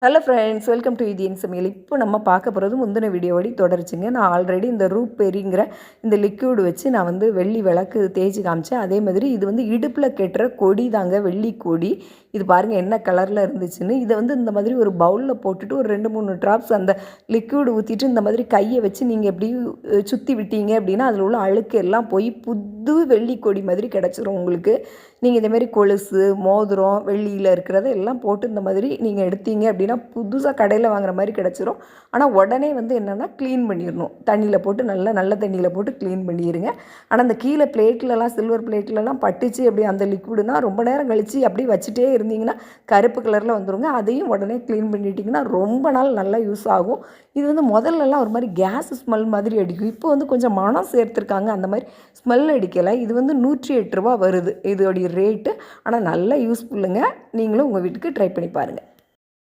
Hello friends, welcome to Indian சமையல். இப்போ நம்ம பார்க்க போகிறது முந்தின வீடியோவோடி தொடர்ச்சிங்க. நான் ஆல்ரெடி இந்த ரூப் பெரிங்கிற இந்த லிக்யூடு வச்சு நான் வந்து வெள்ளி விளக்கு தேய்ச்சி காமிச்சேன். அதே மாதிரி இது வந்து இடுப்பில் கெட்டுற கொடி தாங்க, வெள்ளி கொடி. இது பாருங்கள் என்ன கலரில் இருந்துச்சுன்னு. இதை வந்து இந்த மாதிரி ஒரு பவுலில் போட்டுட்டு ஒரு 2-3 ட்ராப்ஸ் அந்த லிக்யூடு ஊற்றிட்டு இந்த மாதிரி கையை வச்சு நீங்கள் எப்படி சுற்றி விட்டீங்க அப்படின்னா அதில் உள்ள அழுக்கு எல்லாம் போய் புது வெள்ளி கொடி மாதிரி கிடச்சிரும் உங்களுக்கு. நீங்கள் இதேமாரி கொலுசு, மோதிரம், வெள்ளியில் இருக்கிறத எல்லாம் போட்டு இந்த மாதிரி நீங்கள் எடுத்தீங்க அப்படின்னா புதுசாக கடையில் வாங்குற மாதிரி கிடச்சிரும். ஆனால் உடனே வந்து என்னென்னா க்ளீன் பண்ணிடணும். தண்ணியில் போட்டு நல்ல தண்ணியில் போட்டு க்ளீன் பண்ணிடுங்க. ஆனால் அந்த கீழே பிளேட்லலாம், சில்வர் பிளேட்லலாம் பட்டுச்சு அப்படி அந்த லிக்விடுனா ரொம்ப நேரம் கழித்து அப்படியே வச்சுட்டே இருந்தீங்கன்னா கருப்பு கலரில் வந்துடுங்க. அதையும் உடனே க்ளீன் பண்ணிட்டிங்கன்னா ரொம்ப நாள் நல்லா யூஸ் ஆகும். இது வந்து முதல்லலாம் ஒரு மாதிரி கேஸ் ஸ்மெல் மாதிரி அடிக்கும். இப்போ வந்து கொஞ்சம் மனம் சேர்த்துருக்காங்க, அந்த மாதிரி ஸ்மெல் அடிக்கலை. இது வந்து 108 ரூபா வருது இதோடைய ரேட்டு. ஆனால் நல்லா யூஸ்ஃபுல்லுங்க. நீங்களும் உங்கள் வீட்டுக்கு ட்ரை பண்ணி பாருங்கள்.